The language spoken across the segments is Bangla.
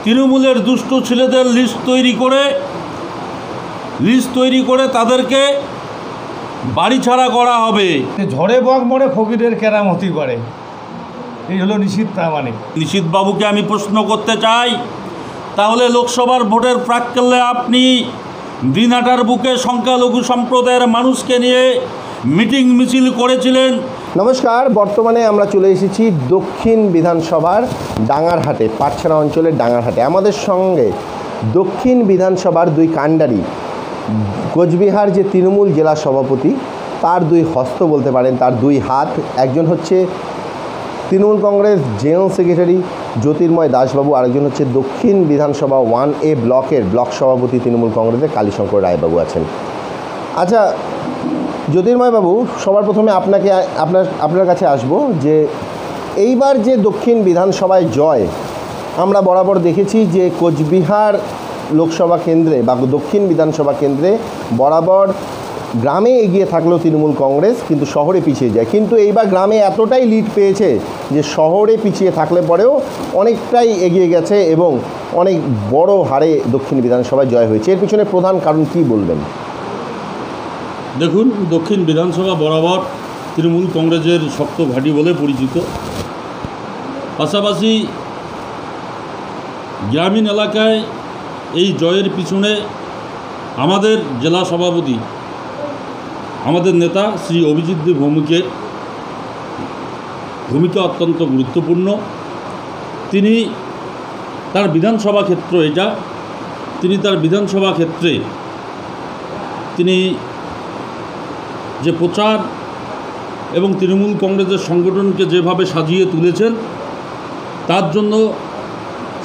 তৃণমূলের দুষ্ট ছেলেদের লিস্ট তৈরি করে তাদেরকে বাড়ি ছাড়া করা হবে। ঝড়ে বক মরে ফকিরের কেরামতি করে, এই হলো নিশীথ প্রামাণিক। নিশীথ বাবুকে আমি প্রশ্ন করতে চাই, তাহলে লোকসভার ভোটের প্রাক্কালে আপনি দিনহাটার বুকে সংখ্যালঘু সম্প্রদায়ের মানুষকে নিয়ে মিটিং মিছিল করেছিলেন। নমস্কার, বর্তমানে আমরা চলে এসেছি দক্ষিণ বিধানসভার ডাঙ্গারহাটে, পাটছাড়া অঞ্চলের ডাঙ্গারহাটে। আমাদের সঙ্গে দক্ষিণ বিধানসভার দুই কাণ্ডারি, কোচবিহার যে তৃণমূল জেলা সভাপতি, তার দুই হস্ত বলতে পারেন, তার দুই হাত। একজন হচ্ছে তৃণমূল কংগ্রেস জেনারেল সেক্রেটারি জ্যোতির্ময় দাসবাবু, আরেকজন হচ্ছে দক্ষিণ বিধানসভা 1A ব্লকের ব্লক সভাপতি তৃণমূল কংগ্রেসের কালীশঙ্কর রায়বাবু আছেন। আচ্ছা জ্যোতির্ময় বাবু, সবার প্রথমে আপনার কাছে আসব যে এইবার যে দক্ষিণ বিধানসভায় জয়, আমরা বরাবর দেখেছি যে কোচবিহার লোকসভা কেন্দ্রে বা দক্ষিণ বিধানসভা কেন্দ্রে বরাবর গ্রামে এগিয়ে থাকলেও তৃণমূল কংগ্রেস কিন্তু শহরে পিছিয়ে যায়, কিন্তু এইবার গ্রামে এতটাই লিড পেয়েছে যে শহরে পিছিয়ে থাকলে পরেও অনেকটাই এগিয়ে গেছে এবং অনেক বড় হারে দক্ষিণ বিধানসভায় জয় হয়েছে। এর পিছনে প্রধান কারণ কী বলবেন? দেখুন, দক্ষিণ বিধানসভা বরাবর তৃণমূল কংগ্রেসের শক্ত ঘাঁটি বলে পরিচিত। পাশাপাশি গ্রামীণ এলাকায় এই জয়ের পিছনে আমাদের জেলা সভাপতি, আমাদের নেতা শ্রী অভিজিৎ দেব ভৌমিকের ভূমিকা অত্যন্ত গুরুত্বপূর্ণ। তিনি তার বিধানসভা ক্ষেত্র এটা, তিনি তার বিধানসভা ক্ষেত্রে তিনি যে প্রচার এবং তৃণমূল কংগ্রেসের সংগঠনকে যেভাবে সাজিয়ে তুলেছেন, তার জন্য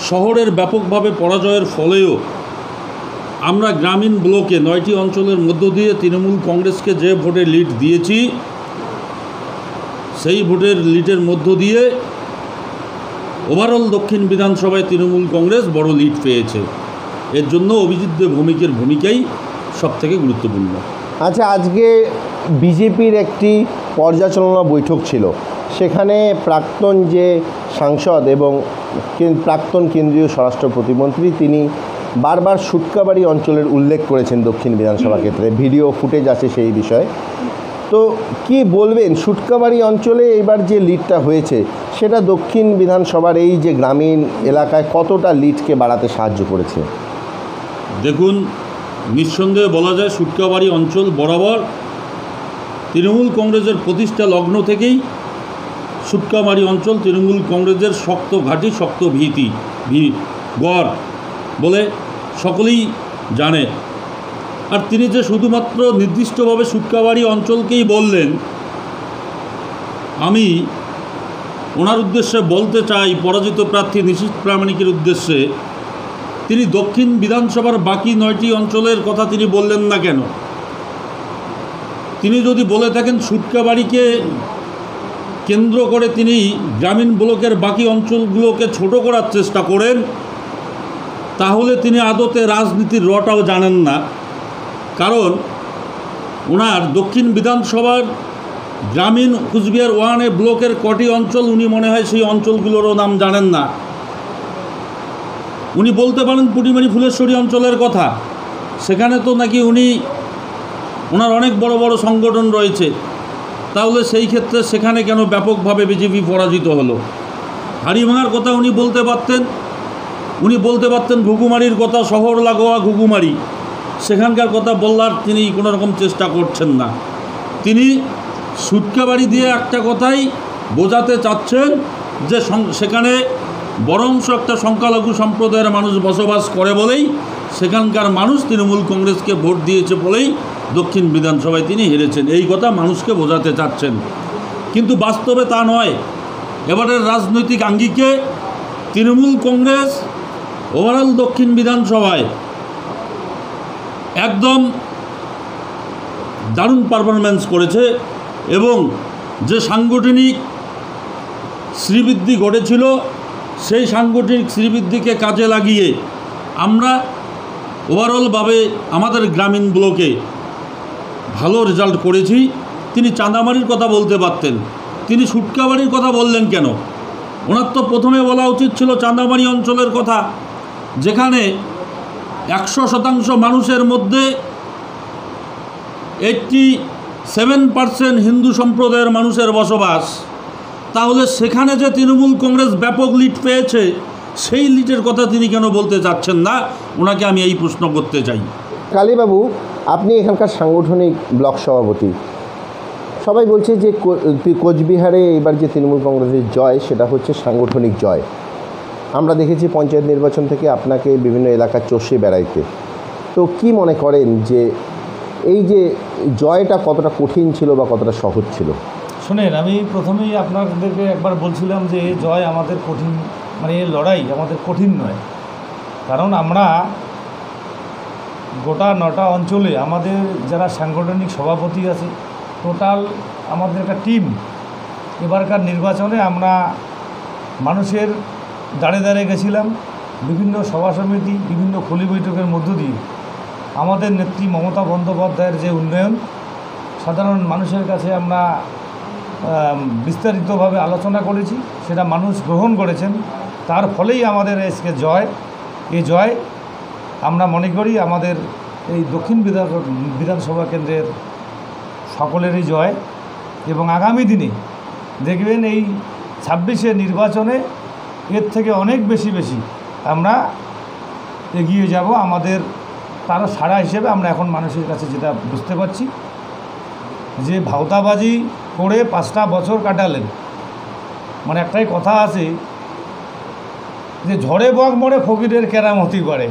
শহরের ব্যাপকভাবে পরাজয়ের ফলেও আমরা গ্রামীণ ব্লকে 9টি অঞ্চলের মধ্য দিয়ে তৃণমূল কংগ্রেসকে যে ভোটে লিড দিয়েছি, সেই ভোটের লিডের মধ্য দিয়ে ওভারঅল দক্ষিণ বিধানসভায় তৃণমূল কংগ্রেস বড় লিড পেয়েছে। এর জন্য অভিজিৎ দেব ভৌমিকের ভূমিকাই সবথেকে গুরুত্বপূর্ণ। আচ্ছা, আজকে বিজেপির একটি পর্যালোচনা বৈঠক ছিল, সেখানে প্রাক্তন যে সাংসদ এবং প্রাক্তন কেন্দ্রীয় স্বরাষ্ট্র প্রতিমন্ত্রী তিনি বারবার সুটকাবাড়ি অঞ্চলের উল্লেখ করেছেন দক্ষিণ বিধানসভা ক্ষেত্রে, ভিডিও ফুটেজ আছে সেই বিষয়ে। তো কি বলবেন, সুটকাবাড়ি অঞ্চলে এবার যে লিডটা হয়েছে সেটা দক্ষিণ বিধানসভার এই যে গ্রামীণ এলাকায় কতটা লিডকে বাড়াতে সাহায্য করেছে? দেখুন, নিঃসন্দেহে বলা যায় সুটকাবাড়ি অঞ্চল বরাবর তৃণমূল কংগ্রেসের প্রতিষ্ঠা লগ্ন থেকেই সুটকাবাড়ি অঞ্চল তৃণমূল কংগ্রেসের শক্ত ঘাঁটি, শক্ত গড় বলে সকলেই জানে। আর তিনি যে শুধুমাত্র নির্দিষ্টভাবে সুটকাবাড়ি অঞ্চলকেই বললেন, আমি ওনার উদ্দেশ্যে বলতে চাই, পরাজিত প্রার্থী নিশীথ প্রামাণিকের উদ্দেশ্যে, তিনি দক্ষিণ বিধানসভার বাকি 9টি অঞ্চলের কথা তিনি বললেন না কেন? তিনি যদি বলে থাকেন সুটকাবাড়িকে কেন্দ্র করে তিনি গ্রামীণ ব্লকের বাকি অঞ্চলগুলোকে ছোট করার চেষ্টা করেন, তাহলে তিনি আদতে রাজনীতির রটাও জানেন না। কারণ ওনার দক্ষিণ বিধানসভার গ্রামীণ কোচবিহার 1A ব্লকের কটি অঞ্চল উনি মনে হয় সেই অঞ্চলগুলোরও নাম জানেন না। উনি বলতে পারেন পুটিমারি ফুলেশ্বরী অঞ্চলের কথা, সেখানে তো নাকি ওনার অনেক বড় বড় সংগঠন রয়েছে, তাহলে সেই ক্ষেত্রে সেখানে কেন ব্যাপকভাবে বিজেপি পরাজিত হলো? হাড়িভাঙার কথা উনি বলতে পারতেন ঘুঘুমারির কথা, শহর লাগোয়া ঘুঘুমারি, সেখানকার কথা বলার তিনি কোনো রকম চেষ্টা করছেন না। তিনি সুটকাবাড়ি দিয়ে একটা কথাই বোঝাতে চাচ্ছেন যে সেখানে বরংশ একটা সংখ্যালঘু সম্প্রদায়ের মানুষ বসবাস করে বলেই সেখানকার মানুষ তৃণমূল কংগ্রেসকে ভোট দিয়েছে বলেই দক্ষিণ বিধানসভায় তিনি হেরেছেন, এই কথা মানুষকে বোঝাতে চাচ্ছেন। কিন্তু বাস্তবে তা নয়। এবারের রাজনৈতিক আঙ্গিকে তৃণমূল কংগ্রেস ওভারঅল দক্ষিণ বিধানসভায় একদম দারুণ পারফরম্যান্স করেছে এবং যে সাংগঠনিক শ্রীবৃদ্ধি ঘটেছিল, সেই সাংগঠনিক শ্রীবৃদ্ধিকে কাজে লাগিয়ে আমরা ওভারঅলভাবে আমাদের গ্রামীণ ব্লকে ভালো রেজাল্ট করেছি। তিনি চাঁদামারির কথা বলতে পারতেন, তিনি সুটকাবাড়ির কথা বললেন কেন? ওনার তো প্রথমে বলা উচিত ছিল চাঁদামারি অঞ্চলের কথা। যেখানে 100% মানুষের মধ্যে 87% হিন্দু সম্প্রদায়ের মানুষের বসবাস, তাহলে সেখানে যে তৃণমূল কংগ্রেস ব্যাপক লিড পেয়েছে, সেই লিডের কথা তিনি কেন বলতে চাচ্ছেন না? ওনাকে আমি এই প্রশ্ন করতে চাই। কালীবাবু, আপনি এখানকার সাংগঠনিক ব্লক সভাপতি। সবাই বলছে যে কোচবিহারে এবার যে তৃণমূল কংগ্রেসের জয়, সেটা হচ্ছে সাংগঠনিক জয়। আমরা দেখেছি পঞ্চায়েত নির্বাচন থেকে আপনাকে বিভিন্ন এলাকা চষে বেড়াইতে। তো কি মনে করেন যে এই যে জয়টা কতটা কঠিন ছিল বা কতটা সহজ ছিল? শুনেন, আমি প্রথমেই আপনাদেরকে একবার বলছিলাম যে এই জয় আমাদের কঠিন, মানে এই লড়াই আমাদের কঠিন নয়। কারণ আমরা গোটা 9টা অঞ্চলে আমাদের যারা সাংগঠনিক সভাপতি আছে, টোটাল আমাদের একটা টিম। এবারকার নির্বাচনে আমরা মানুষের দাঁড়ে দাঁড়ে গেছিলাম, বিভিন্ন সভা সমিতি, বিভিন্ন খলি বৈঠকের মধ্য দিয়ে আমাদের নেত্রী মমতা বন্দ্যোপাধ্যায়ের যে উন্নয়ন, সাধারণ মানুষের কাছে আমরা বিস্তারিতভাবে আলোচনা করেছি, সেটা মানুষ গ্রহণ করেছেন। তার ফলেই আমাদের আজকে জয়। এই জয় আমরা মনে করি আমাদের এই দক্ষিণ বিধানসভা কেন্দ্রের সকলেরই জয়। এবং আগামী দিনে দেখবেন এই 26শে নির্বাচনে এর থেকে অনেক বেশি আমরা এগিয়ে যাব। আমাদের তারও সাড়া হিসেবে আমরা এখন মানুষের কাছে যেটা বুঝতে পারছি, যে ভাওতাবাজি করে 5টা বছর কাটালেন, মানে একটাই কথা আছে যে ঝড়ে বক মরে ফকিরের কেরামতি করে।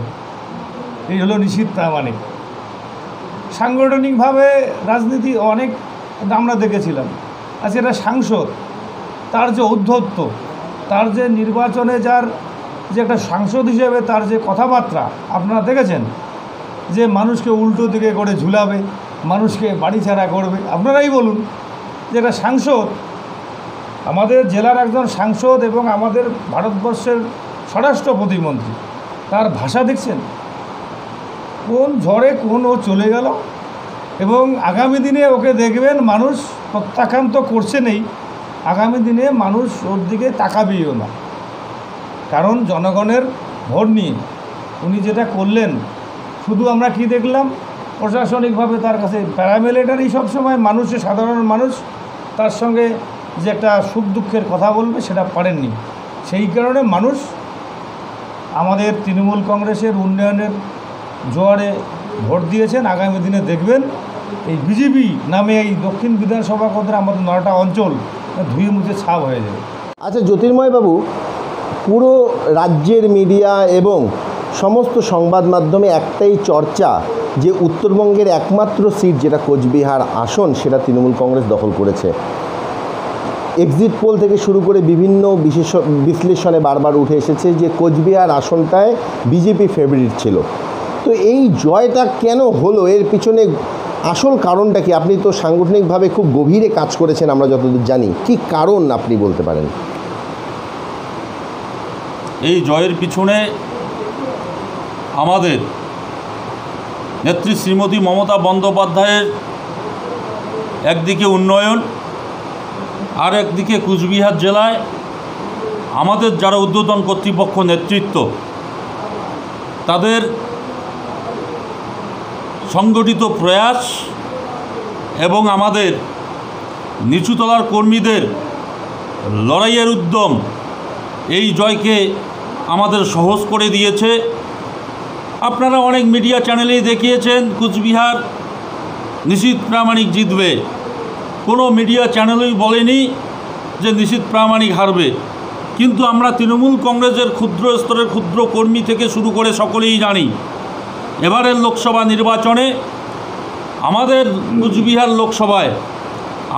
এই হলো নিশীথ প্রামাণিক। সাংগঠনিকভাবে রাজনীতি অনেক আমরা দেখেছিলাম। আচ্ছা, এটা সাংসদ, তার যে ঔদ্ধত্য, তার যে নির্বাচনে যার যে একটা সাংসদ হিসেবে তার যে কথাবার্তা আপনারা দেখেছেন, যে মানুষকে উল্টো দিকে করে ঝুলাবে, মানুষকে বাড়ি ছাড়া করবে। আপনারাই বলুন যে একটা সাংসদ, আমাদের জেলার একজন সাংসদ এবং আমাদের ভারতবর্ষের স্বরাষ্ট্র প্রতিমন্ত্রী, তার ভাষা দেখছেন, কোন ঝড়ে কোন ও চলে গেল। এবং আগামী দিনে ওকে দেখবেন মানুষ প্রত্যাখ্যান তো করছে নেই, আগামী দিনে মানুষ ওর দিকে তাকাবেও না। কারণ জনগণের ভোট নিয়ে উনি যেটা করলেন, শুধু আমরা কি দেখলাম, প্রশাসনিকভাবে তার কাছে প্যারামিলিটারি সবসময় মানুষের, সাধারণ মানুষ তার সঙ্গে যে একটা সুখ দুঃখের কথা বলবে সেটা পারেননি। সেই কারণে মানুষ আমাদের তৃণমূল কংগ্রেসের উন্নয়নের জোয়ারে ভোট দিয়েছেন। আগামী দিনে দেখবেন এই বিজেপি নামে এই দক্ষিণ বিধানসভা কেন্দ্রে আমাদের 9টা অঞ্চল ধুয়ে মুছে ছাপ হয়ে যাবে। আচ্ছা জ্যোতির্ময়বাবু, পুরো রাজ্যের মিডিয়া এবং সমস্ত সংবাদ মাধ্যমে একটাই চর্চা যে উত্তরবঙ্গের একমাত্র সিট যেটা কোচবিহার আসন, সেটা তৃণমূল কংগ্রেস দখল করেছে। এক্সিট পোল থেকে শুরু করে বিভিন্ন বিশ্লেষণে বারবার উঠে এসেছে যে কোচবিহার আসনটায় বিজেপি ফেভারিট ছিল। তো এই জয়টা কেন হলো, এর পিছনে আসল কারণটা কি? আপনি তো সাংগঠনিকভাবে খুব গভীরে কাজ করেছেন আমরা যতদূর জানি, কি কারণ আপনি বলতে পারেন? এই জয়ের পিছনে আমাদের নেত্রী শ্রীমতী মমতা বন্দ্যোপাধ্যায়ের একদিকে উন্নয়ন, আর একদিকে কুচবিহার জেলায় আমাদের যারা ঊর্ধ্বতন কর্তৃপক্ষ নেতৃত্ব, তাদের সংগঠিত প্রয়াস এবং আমাদের নিচুতলার কর্মীদের লড়াইয়ের উদ্যম এই জয়কে আমাদের সহজ করে দিয়েছে। আপনারা অনেক মিডিয়া চ্যানেলেই দেখিয়েছেন কুচবিহার নিশীথ প্রামাণিক জিতবে, কোনো মিডিয়া চ্যানেলই বলেনি যে নিশীথ প্রামাণিক হারবে। কিন্তু আমরা তৃণমূল কংগ্রেসের ক্ষুদ্র স্তরের ক্ষুদ্র কর্মী থেকে শুরু করে সকলেই জানি, এবারের লোকসভা নির্বাচনে আমাদের কুচবিহার লোকসভায়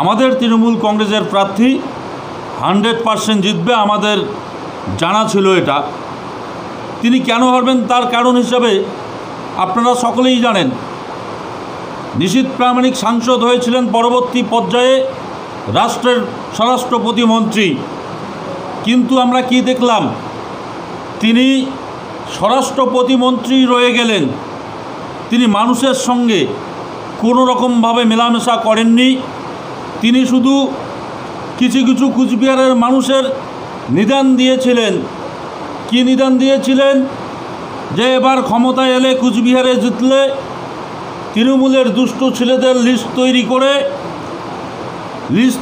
আমাদের তৃণমূল কংগ্রেসের প্রার্থী 100% জিতবে। আমাদের জানা ছিল এটা। তিনি কেন হারবেন তার কারণ হিসাবে আপনারা সকলেই জানেন, নিশীথ প্রামাণিক সাংসদ হয়েছিলেন, পরবর্তী পর্যায়ে রাষ্ট্রের স্বরাষ্ট্র প্রতিমন্ত্রী। কিন্তু আমরা কি দেখলাম, তিনি স্বরাষ্ট্র প্রতিমন্ত্রী রয়ে গেলেন, তিনি মানুষের সঙ্গে কোনো রকমভাবে মেলামেশা করেননি। তিনি শুধু কিছু কিছু কুচবিহারের মানুষের নিদান দিয়েছিলেন। কি নিদান দিয়েছিলেন? যে এবার ক্ষমতায় এলে কুচবিহারে জিতলে তৃণমূলের দুষ্ট ছেলেদের লিস্ট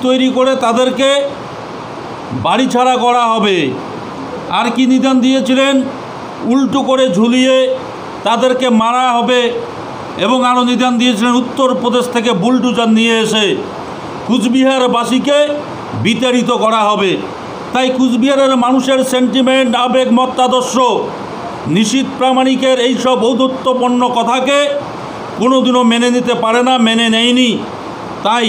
তৈরি করে তাদেরকে বাড়ি ছাড়া করা হবে। আর কি নিদান দিয়েছিলেন? উল্টো করে ঝুলিয়ে তাদেরকে মারা হবে। এবং আরও নিদান দিয়েছিলেন উত্তরপ্রদেশ থেকে বুলডোজার নিয়ে এসে কুচবিহারবাসীকে বিতাড়িত করা হবে। তাই কুচবিহারের মানুষের সেন্টিমেন্ট, আবেগ, মতাদর্শ নিশীথ প্রামাণিকের এইসব ঔদ্ধত্যপূর্ণ কথাকে কোনোদিনও মেনে নিতে পারে না, মেনে নেয়নি। তাই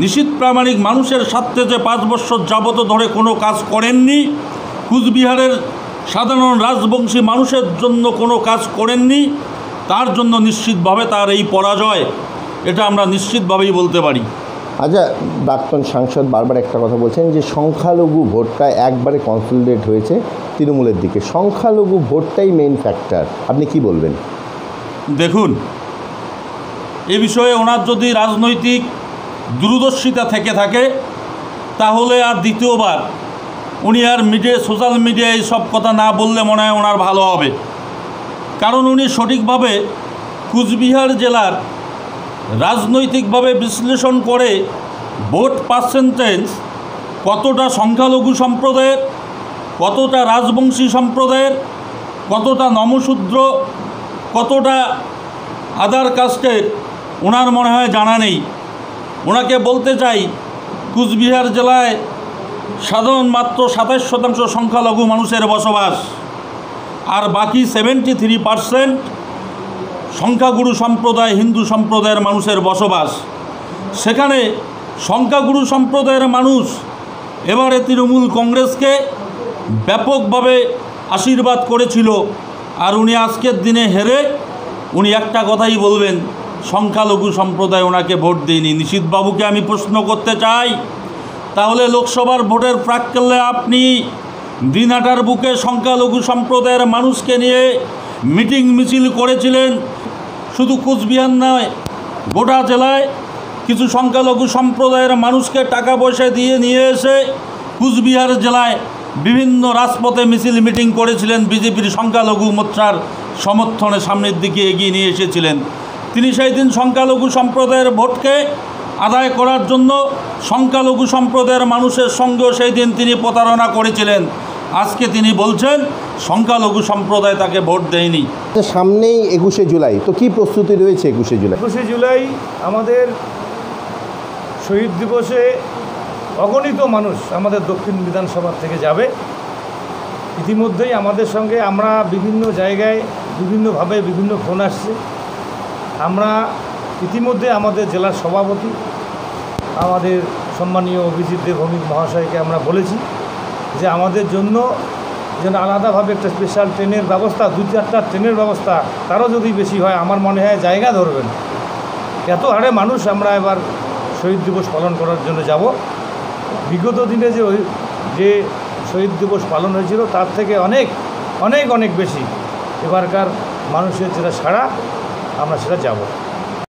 নিশীথ প্রামাণিক মানুষের স্বার্থে যে 5 বছর যাবত ধরে কোনো কাজ করেননি, কুচবিহারের সাধারণ রাজবংশী মানুষের জন্য কোনো কাজ করেননি, তার জন্য নিশ্চিতভাবে তার এই পরাজয়, এটা আমরা নিশ্চিতভাবেই বলতে পারি। আচ্ছা, প্রাক্তন সাংসদ বারবার একটা কথা বলছেন যে সংখ্যালঘু ভোটটা একবারে কনসলিডেট হয়েছে তৃণমূলের দিকে, সংখ্যালঘু ভোটটাই মেইন ফ্যাক্টর। আপনি কি বলবেন? দেখুন, এ বিষয়ে ওনার যদি রাজনৈতিক দূরদর্শিতা থেকে থাকে তাহলে আর দ্বিতীয়বার উনি আর সোশ্যাল মিডিয়ায় সব কথা না বললে মনে হয় ওনার ভালো হবে। কারণ উনি সঠিকভাবে কুচবিহার জেলার রাজনৈতিকভাবে বিশ্লেষণ করে ভোট পার্সেন্টেজ কতটা সংখ্যালঘু সম্প্রদায়ের, কতটা রাজবংশী সম্প্রদায়ের, কতটা নমশূদ্র, কতটা আদার কাস্টের ওনার মনে হয় জানা নেই। ওনাকে বলতে চাই, কুচবিহার জেলায় সাধারণ মাত্র 27% সংখ্যালঘু মানুষের বসবাস, আর বাকি 73% সংখ্যাগুরু সম্প্রদায়, হিন্দু সম্প্রদায়ের মানুষের বসবাস। সেখানে সংখ্যাগুরু সম্প্রদায়ের মানুষ এবারে তৃণমূল কংগ্রেসকে ব্যাপকভাবে আশীর্বাদ করেছিল। আর উনি আজকের দিনে হেরে উনি একটা কথাই বলবেন, সংখ্যালঘু সম্প্রদায় ওনাকে ভোট দেয়নি। নিশীথবাবুকে আমি প্রশ্ন করতে চাই, তাহলে লোকসভার ভোটের প্রাক্কালে আপনি দিনহাটার বুকে সংখ্যালঘু সম্প্রদায়ের মানুষকে নিয়ে মিটিং মিছিল করেছিলেন। শুধু কুচবিহার নয়, গোটা জেলায় কিছু সংখ্যালঘু সম্প্রদায়ের মানুষকে টাকা পয়সা দিয়ে নিয়ে এসে কুচবিহার জেলায় বিভিন্ন রাজপথে মিছিল মিটিং করেছিলেন। বিজেপির সংখ্যালঘু মোর্চার সমর্থনে সামনের দিকে এগিয়ে নিয়ে এসেছিলেন। তিনি সেই দিন সংখ্যালঘু সম্প্রদায়ের ভোটকে আদায় করার জন্য সংখ্যালঘু সম্প্রদায়ের মানুষের সঙ্গেও সেই দিন তিনি প্রতারণা করেছিলেন। আজকে তিনি বলছেন সংখ্যালঘু সম্প্রদায় তাকে ভোট দেয়নি। সামনেই 21শে জুলাই, তো কি প্রস্তুতি রয়েছে 21শে জুলাই? 21শে জুলাই আমাদের শহীদ দিবসে অগণিত মানুষ আমাদের দক্ষিণ বিধানসভা থেকে যাবে। ইতিমধ্যেই আমাদের সঙ্গে আমরা বিভিন্ন জায়গায় বিভিন্নভাবে বিভিন্ন ফোন আসছে। আমরা ইতিমধ্যে আমাদের জেলার সভাপতি আমাদের সম্মানীয় অভিজিৎ দে ভৌমিক মহাশয়কে আমরা বলেছি যে আমাদের জন্য যেন আলাদাভাবে একটা স্পেশাল ট্রেনের ব্যবস্থা, 2-4টা ট্রেনের ব্যবস্থা, তারও যদি বেশি হয় আমার মনে হয় জায়গা ধরবেন। এত হারে মানুষ আমরা এবার শহীদ দিবস পালন করার জন্য যাব। বিগত দিনে যে শহীদ দিবস পালন হয়েছিল তার থেকে অনেক অনেক অনেক বেশি এবারকার মানুষের যেটা সাড়া, আমরা সেটা যাব।